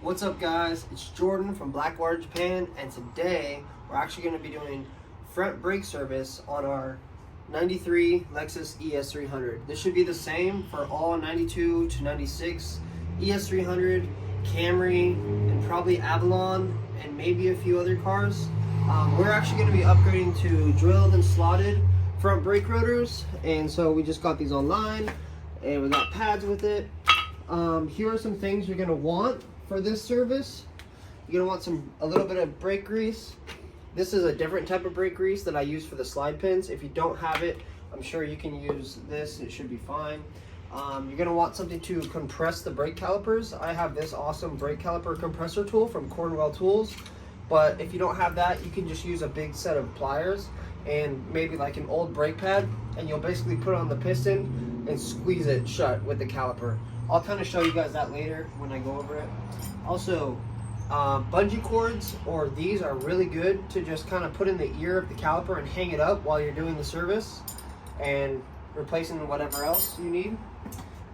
What's up, guys? It's Jordan from Blackwater, Japan, and today we're actually going to be doing front brake service on our 93 Lexus ES300. This should be the same for all 92 to 96 ES300, Camry, and probably Avalon, and maybe a few other cars. We're actually going to be upgrading to drilled and slotted front brake rotors, and so we just got these online, and we got pads with it. Here are some things you're going to want for this service. You're gonna want a little bit of brake grease. This is a different type of brake grease that I use for the slide pins. If you don't have it, I'm sure you can use this. It should be fine. You're gonna want something to compress the brake calipers. I have this awesome brake caliper compressor tool from Cornwell Tools, but if you don't have that, you can just use a big set of pliers and maybe like an old brake pad, and you'll basically put it on the piston and squeeze it shut with the caliper. I'll kind of show you guys that later when I go over it. Also, bungee cords or these are really good to just kind of put in the ear of the caliper and hang it up while you're doing the service and replacing whatever else you need.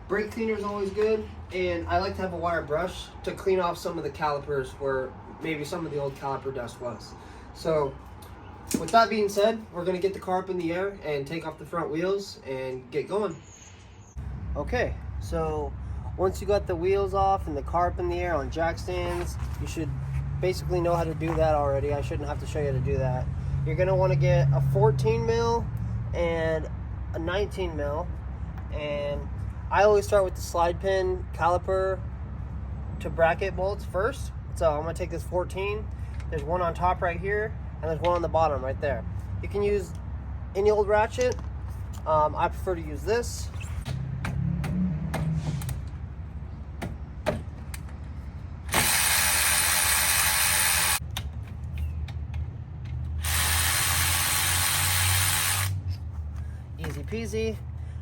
Brake cleaner is always good, and I like to have a wire brush to clean off some of the calipers where maybe some of the old caliper dust was. So with that being said, we're going to get the car up in the air and take off the front wheels and get going. Okay, so once you got the wheels off and the car up in the air on jack stands, you should basically know how to do that already. I shouldn't have to show you how to do that. You're going to want to get a 14 mil and a 19 mil, and I always start with the slide pin caliper to bracket bolts first. So I'm going to take this 14. There's one on top right here, and there's one on the bottom right there. You can use any old ratchet. I prefer to use this. Easy peasy.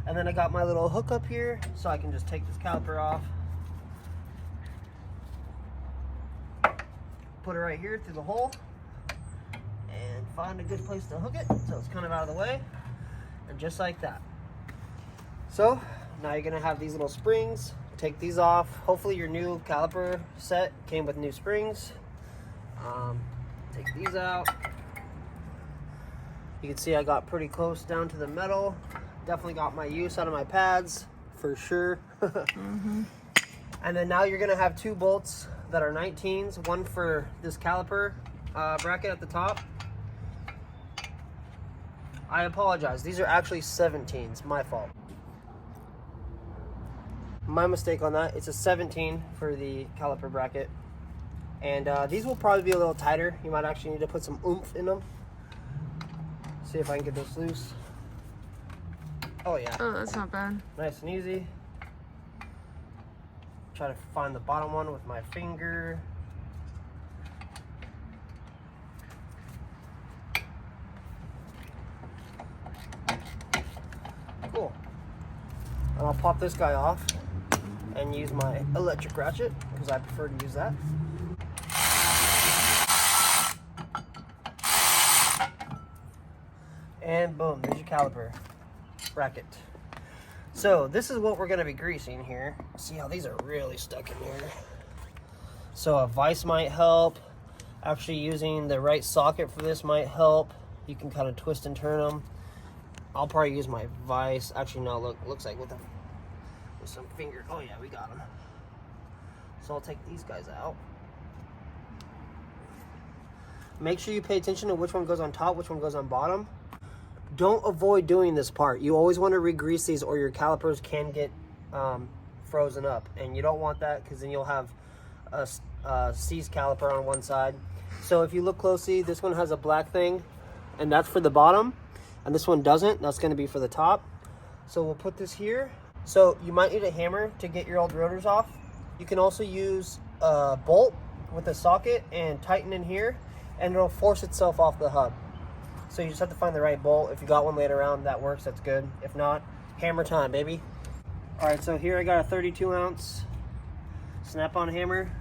And then I got my little hook up here, so I can just take this caliper off, put it right here through the hole, and find a good place to hook it so it's kind of out of the way, and just like that. So now you're gonna have these little springs. Take these off. Hopefully your new caliper set came with new springs. Take these out. You can see I got pretty close down to the metal. Definitely got my use out of my pads, for sure. And then now you're gonna have two bolts that are 19s, one for this caliper bracket at the top. I apologize, these are actually 17s, my fault. My mistake on that. It's a 17 for the caliper bracket. And these will probably be a little tighter. You might actually need to put some oomph in them. See if I can get this loose. Oh yeah. Oh, that's not bad. Nice and easy. Try to find the bottom one with my finger. Cool. And I'll pop this guy off and use my electric ratchet because I prefer to use that. And boom, there's your caliper bracket. So this is what we're going to be greasing here. See how these are really stuck in here. So a vise might help. Actually using the right socket for this might help. You can kind of twist and turn them. I'll probably use my vise. Actually no, look, looks like with some finger. Oh yeah, we got them. So I'll take these guys out. Make sure you pay attention to which one goes on top, which one goes on bottom. Don't avoid doing this part. You always want to re-grease these or your calipers can get frozen up, and you don't want that because then you'll have a seized caliper on one side. So if you look closely, this one has a black thing, and that's for the bottom, and this one doesn't. That's going to be for the top. So we'll put this here. So you might need a hammer to get your old rotors off. You can also use a bolt with a socket and tighten in here, and it'll force itself off the hub. So you just have to find the right bolt. If you got one laying around, that works, that's good. If not, hammer time, baby. All right, so here I got a 32 ounce snap-on hammer.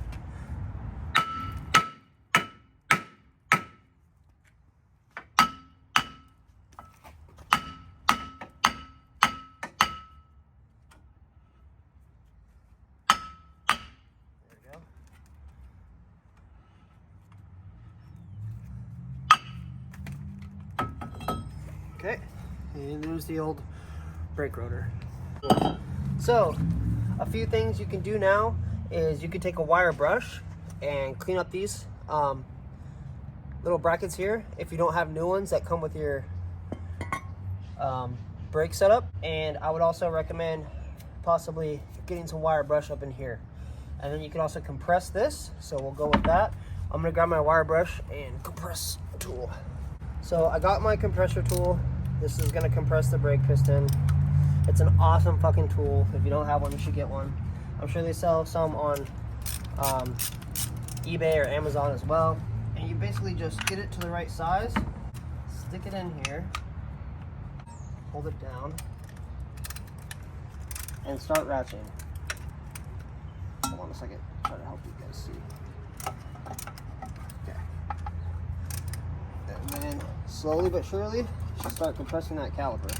There we go. Okay, and there's the old brake rotor. So, a few things you can do now is you can take a wire brush and clean up these little brackets here if you don't have new ones that come with your brake setup. And I would also recommend possibly getting some wire brush up in here. And then you can also compress this, so we'll go with that. I'm gonna grab my wire brush and compress tool. So I got my compressor tool. This is gonna compress the brake piston. It's an awesome fucking tool. If you don't have one, you should get one. I'm sure they sell some on eBay or Amazon as well. And you basically just get it to the right size, stick it in here, hold it down, and start ratcheting. Hold on a second, try to help you guys see. Okay. And then slowly but surely, you should start compressing that caliper.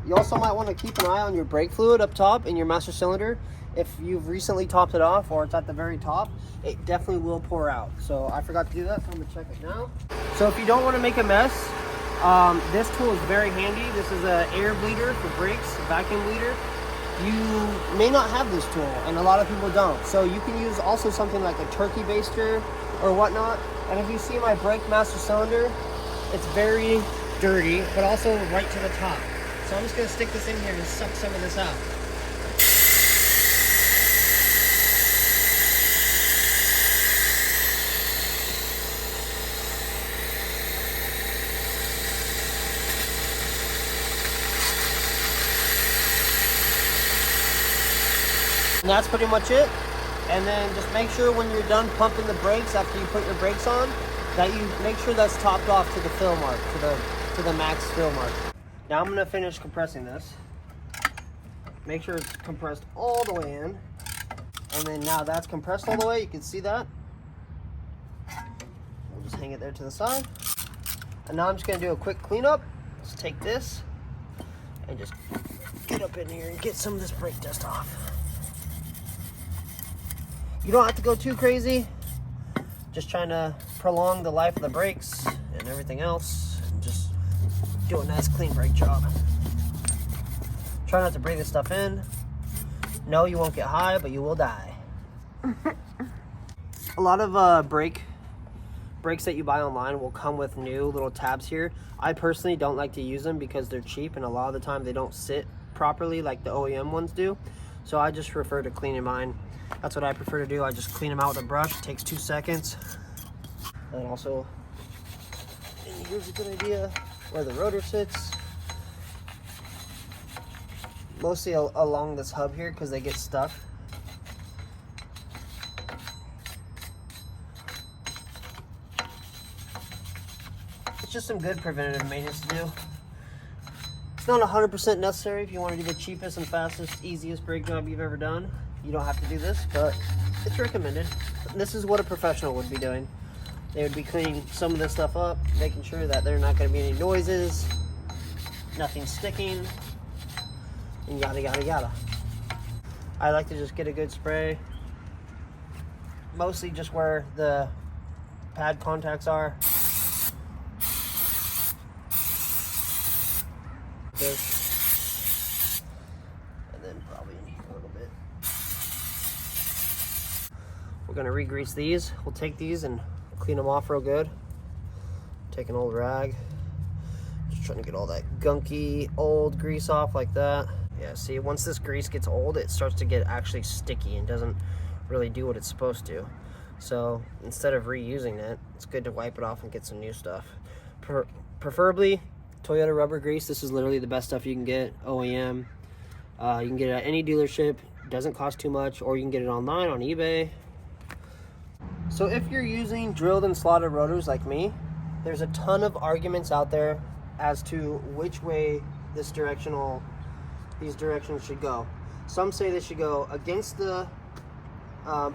You also might want to keep an eye on your brake fluid up top in your master cylinder. If you've recently topped it off or it's at the very top, it definitely will pour out. So I forgot to do that, so I'm gonna check it now. So if you don't want to make a mess, this tool is very handy. This is an air bleeder for brakes, a vacuum bleeder. You may not have this tool, and a lot of people don't. So you can use also something like a turkey baster or whatnot. And if you see my brake master cylinder, it's very dirty, but also right to the top. So I'm just gonna stick this in here and suck some of this out. And that's pretty much it. And then just make sure when you're done pumping the brakes after you put your brakes on, that you make sure that's topped off to the fill mark, to the max fill mark. Now I'm gonna finish compressing this. Make sure it's compressed all the way in. And then now that's compressed all the way, you can see that. We'll just hang it there to the side. And now I'm just gonna do a quick cleanup. Just take this and just get up in here and get some of this brake dust off. You don't have to go too crazy. Just trying to prolong the life of the brakes and everything else. And just do a nice clean brake job. Try not to breathe this stuff in. No, you won't get high, but you will die. A lot of brakes that you buy online will come with new little tabs here. I personally don't like to use them because they're cheap, and a lot of the time they don't sit properly like the OEM ones do. So I just prefer to clean mine. That's what I prefer to do. I just clean them out with a brush. It takes 2 seconds. And also, and here's a good idea where the rotor sits. Mostly along this hub here because they get stuck. It's just some good preventative maintenance to do. It's not 100% necessary if you want to do the cheapest and fastest, easiest brake job you've ever done. You don't have to do this, but it's recommended. This is what a professional would be doing. They would be cleaning some of this stuff up, making sure that there are not going to be any noises, nothing sticking, and yada yada yada. I like to just get a good spray, mostly just where the pad contacts are. This, and then probably in here a little bit. We're gonna re-grease these. We'll take these and clean them off real good. Take an old rag. Just trying to get all that gunky old grease off like that. Yeah, see, once this grease gets old, it starts to get actually sticky and doesn't really do what it's supposed to. So instead of reusing it, it's good to wipe it off and get some new stuff. Preferably Toyota rubber grease. This is literally the best stuff you can get, OEM. You can get it at any dealership. It doesn't cost too much, or you can get it online on eBay. So if you're using drilled and slotted rotors like me, there's a ton of arguments out there as to which way these directions should go. Some say they should go against the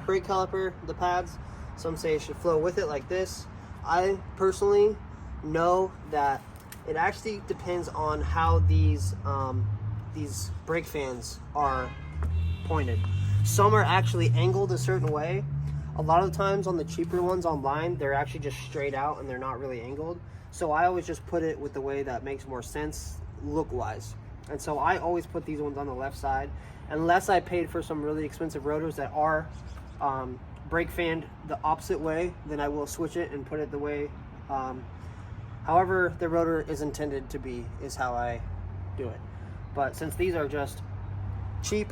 brake caliper, the pads. Some say it should flow with it like this. I personally know that it actually depends on how these brake fans are pointed. Some are actually angled a certain way. A lot of the times on the cheaper ones online, they're actually just straight out and they're not really angled. So I always just put it with the way that makes more sense look-wise. And so I always put these ones on the left side, unless I paid for some really expensive rotors that are brake fanned the opposite way, then I will switch it and put it the way, however the rotor is intended to be, is how I do it. But since these are just cheap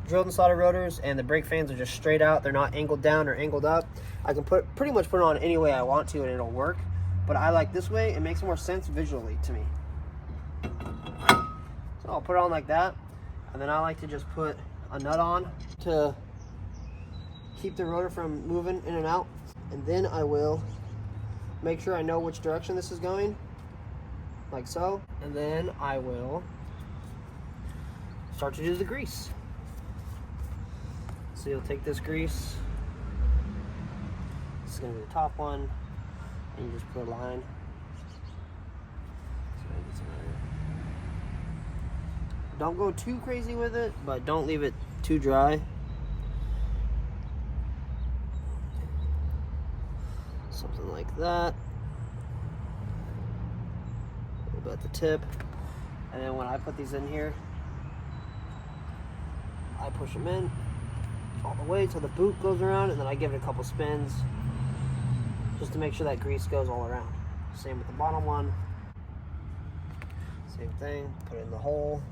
drilled and slotted rotors and the brake fans are just straight out, they're not angled down or angled up, I can pretty much put it on any way I want to and it'll work. But I like this way, it makes more sense visually to me. So I'll put it on like that, and then I like to just put a nut on to keep the rotor from moving in and out. And then I will make sure I know which direction this is going, like so. And then I will start to do the grease. So you'll take this grease, this is going to be the top one, and you just put a line. Don't go too crazy with it, but don't leave it too dry. Something like that. A little bit at the tip. And then when I put these in here, I push them in all the way till the boot goes around, and then I give it a couple spins just to make sure that grease goes all around. Same with the bottom one. Same thing, put it in the hole.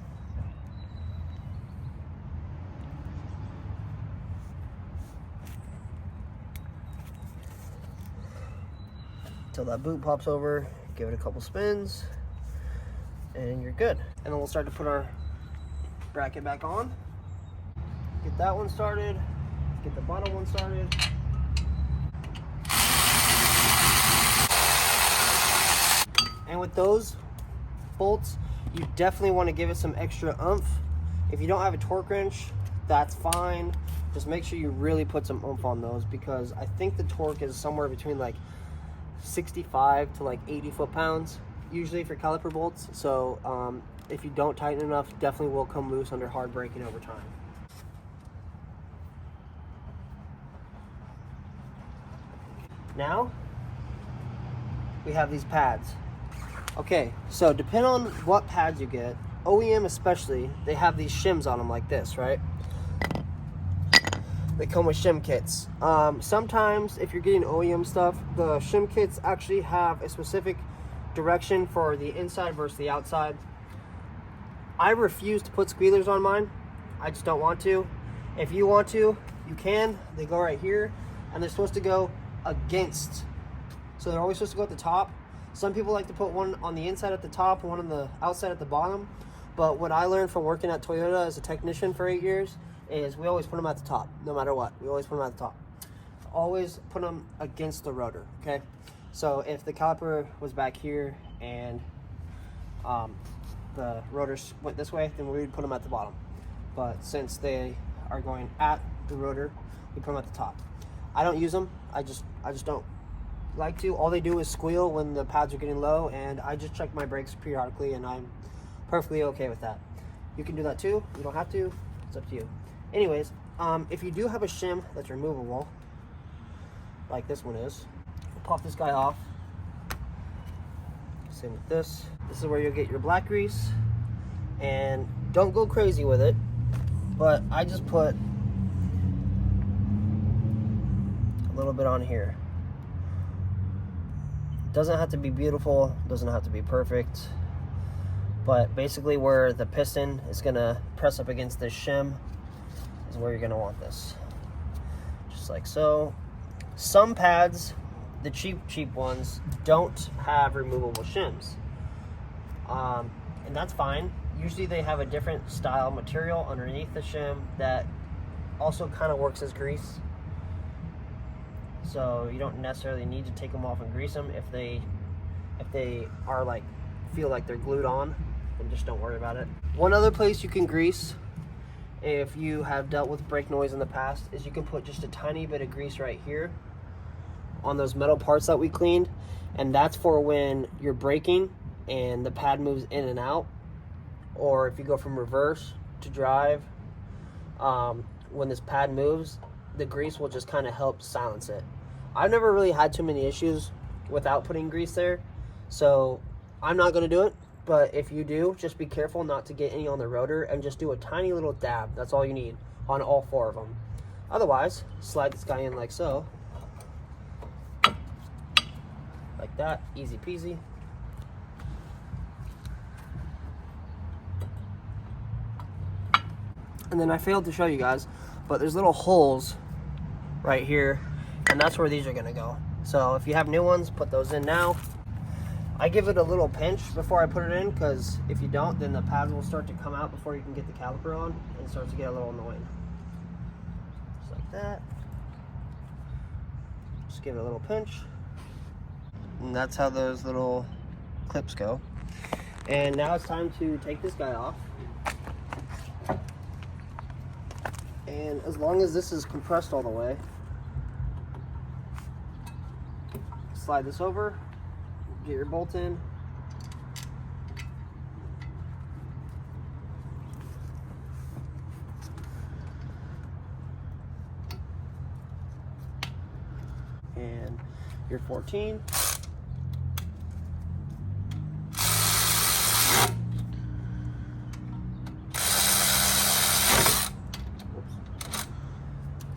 Till that boot pops over, give it a couple spins, and you're good. And then we'll start to put our bracket back on. Get that one started, get the bottom one started. And with those bolts, you definitely want to give it some extra oomph. If you don't have a torque wrench, that's fine. Just make sure you really put some oomph on those, because I think the torque is somewhere between like 65 to like 80 foot-pounds usually for caliper bolts. So if you don't tighten enough, definitely will come loose under hard braking over time. Now we have these pads. Okay, so depending on what pads you get, OEM especially, they have these shims on them like this, right? They come with shim kits. Sometimes if you're getting OEM stuff, the shim kits actually have a specific direction for the inside versus the outside. I refuse to put squealers on mine. I just don't want to. If you want to, you can. They go right here, and they're supposed to go against. So they're always supposed to go at the top. Some people like to put one on the inside at the top, one on the outside at the bottom. But what I learned from working at Toyota as a technician for 8 years is we always put them at the top, no matter what. We always put them at the top. Always put them against the rotor, okay? So if the caliper was back here and the rotors went this way, then we would put them at the bottom. But since they are going at the rotor, we put them at the top. I don't use them. I just don't like to. All they do is squeal when the pads are getting low, and I just check my brakes periodically, and I'm perfectly okay with that. You can do that too. You don't have to. It's up to you. Anyways, if you do have a shim that's removable, like this one is, we'll pop this guy off. Same with this. This is where you'll get your black grease, and don't go crazy with it, but I just put a little bit on here. Doesn't have to be beautiful, doesn't have to be perfect, but basically where the piston is gonna press up against this shim is where you're gonna want this. Just like so. Some pads, the cheap ones, don't have removable shims. And that's fine. Usually they have a different style material underneath the shim that also kind of works as grease. So you don't necessarily need to take them off and grease them. If they are like, feel like they're glued on, then just don't worry about it. One other place you can grease, if you have dealt with brake noise in the past, is you can put just a tiny bit of grease right here on those metal parts that we cleaned, and that's for when you're braking and the pad moves in and out, or if you go from reverse to drive, when this pad moves, the grease will just kind of help silence it. I've never really had too many issues without putting grease there, so I'm not going to do it. But if you do, just be careful not to get any on the rotor, and just do a tiny little dab. That's all you need on all 4 of them. Otherwise, slide this guy in like so. Like that, easy peasy. And then I failed to show you guys, but there's little holes right here, and that's where these are gonna go. So if you have new ones, put those in now. I give it a little pinch before I put it in, because if you don't, then the pads will start to come out before you can get the caliper on, and it starts to get a little annoying. Just like that. Just give it a little pinch. And that's how those little clips go. And now it's time to take this guy off. And as long as this is compressed all the way, slide this over, get your bolt in. And your 14.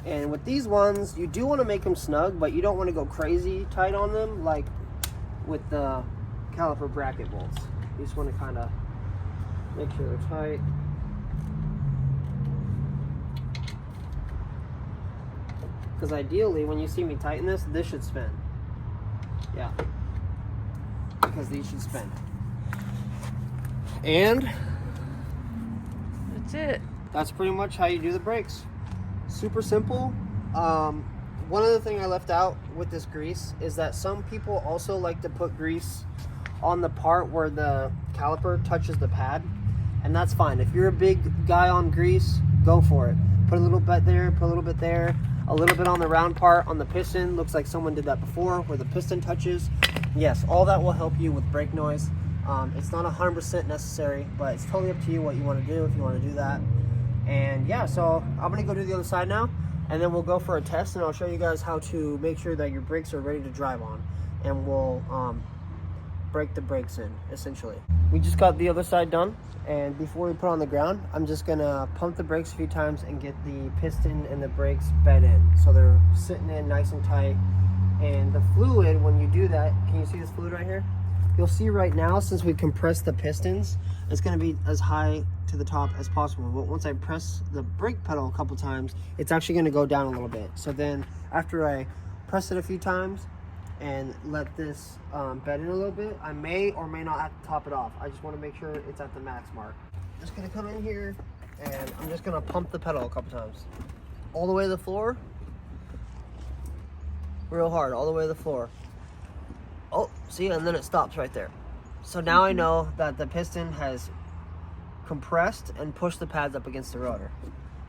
And with these ones, you do want to make them snug, but you don't want to go crazy tight on them like with the caliper bracket bolts. You just want to kind of make sure they're tight. Because ideally, when you see me tighten this, this should spin. Yeah. Because these should spin. And that's it. That's pretty much how you do the brakes. Super simple. One other thing I left out with this grease is that some people also like to put grease on the part where the caliper touches the pad, and that's fine. If you're a big guy on grease, go for it. Put a little bit there, put a little bit there, a little bit on the round part on the piston. Looks like someone did that before, where the piston touches. Yes, all that will help you with brake noise. It's not 100% necessary, but it's totally up to you what you want to do if you want to do that. And yeah, so I'm gonna go to the other side now, and then we'll go for a test, and I'll show you guys how to make sure that your brakes are ready to drive on, and we'll break the brakes in, essentially. We just got the other side done, and before we put on the ground, I'm just gonna pump the brakes a few times and get the piston and the brakes bed in, so they're sitting in nice and tight. And the fluid, when you do that, can you see this fluid right here? You'll see right now, since we compressed the pistons, it's gonna be as high to the top as possible. But once I press the brake pedal a couple times, it's actually gonna go down a little bit. So then after I press it a few times and let this bed in a little bit, I may or may not have to top it off. I just wanna make sure it's at the max mark. Just gonna come in here, and I'm just gonna pump the pedal a couple times. All the way to the floor. Real hard, all the way to the floor. Oh, see, and then it stops right there. So now I know that the piston has compressed and pushed the pads up against the rotor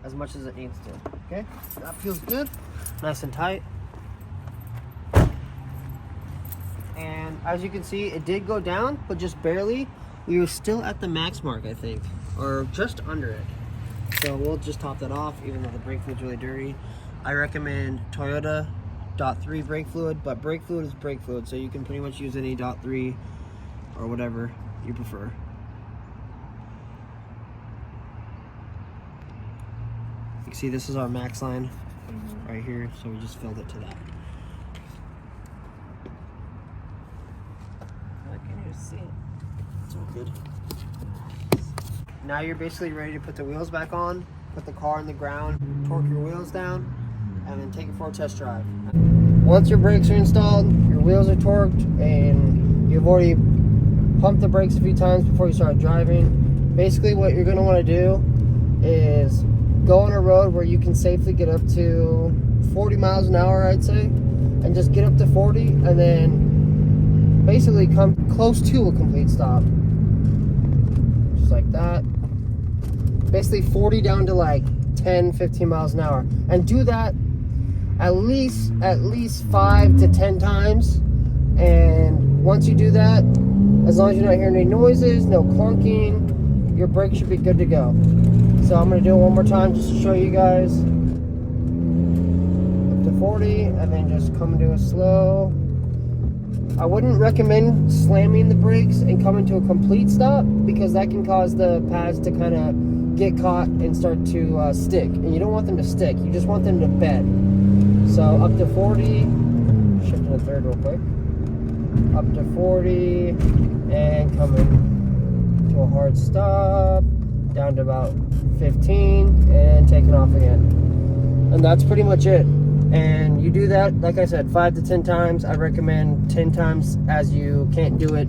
as much as it needs to. Okay, that feels good, nice and tight. And as you can see, it did go down, but just barely. We were still at the max mark, I think, or just under it. So we'll just top that off, even though the brake fluid's really dirty. I recommend Toyota .3 brake fluid, but brake fluid is brake fluid, so you can pretty much use any .3 or whatever you prefer. You can see this is our max line right here, so we just filled it to that. I can even see it. It's all good. Now you're basically ready to put the wheels back on, put the car in the ground, torque your wheels down, and then take it for a test drive. Once your brakes are installed, your wheels are torqued, and you've already pumped the brakes a few times before you start driving, basically what you're going to want to do is go on a road where you can safely get up to 40 miles an hour, I'd say, and just get up to 40, and then basically come close to a complete stop. Just like that. Basically 40 down to like 10, 15 miles an hour. And do that at least 5 to 10 times. And once you do that, as long as you're not hearing any noises, no clunking, your brakes should be good to go. So I'm going to do it one more time just to show you guys. 40 and then just come to a slow. I wouldn't recommend slamming the brakes and coming to a complete stop, because that can cause the pads to kind of get caught and start to stick. And you don't want them to stick, you just want them to bend. So up to 40, shifting to third real quick. Up to 40 and coming to a hard stop, down to about 15 and taking off again. And that's pretty much it. And you do that, like I said, 5 to 10 times. I recommend 10 times, as you can't do it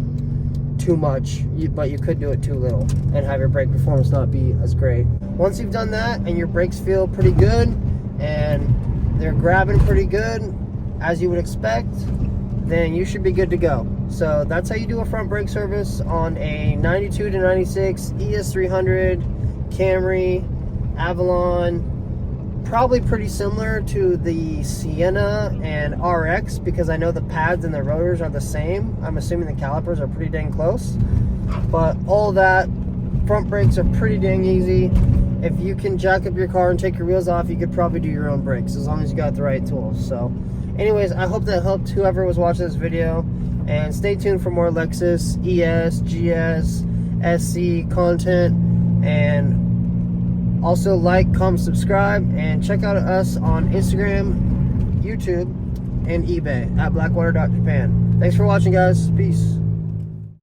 too much, but you could do it too little and have your brake performance not be as great. Once you've done that and your brakes feel pretty good and they're grabbing pretty good, as you would expect, then you should be good to go. So that's how you do a front brake service on a 92 to 96 ES300, Camry, Avalon. Probably pretty similar to the Sienna and RX, because I know the pads and the rotors are the same. I'm assuming the calipers are pretty dang close. But all that, front brakes are pretty dang easy. If you can jack up your car and take your wheels off, you could probably do your own brakes, as long as you got the right tools. So anyways, I hope that helped whoever was watching this video. And stay tuned for more Lexus, ES, GS, SC content. And also like, comment, subscribe, and check out us on Instagram, YouTube, and eBay at blackwater.japan. Thanks for watching, guys. Peace.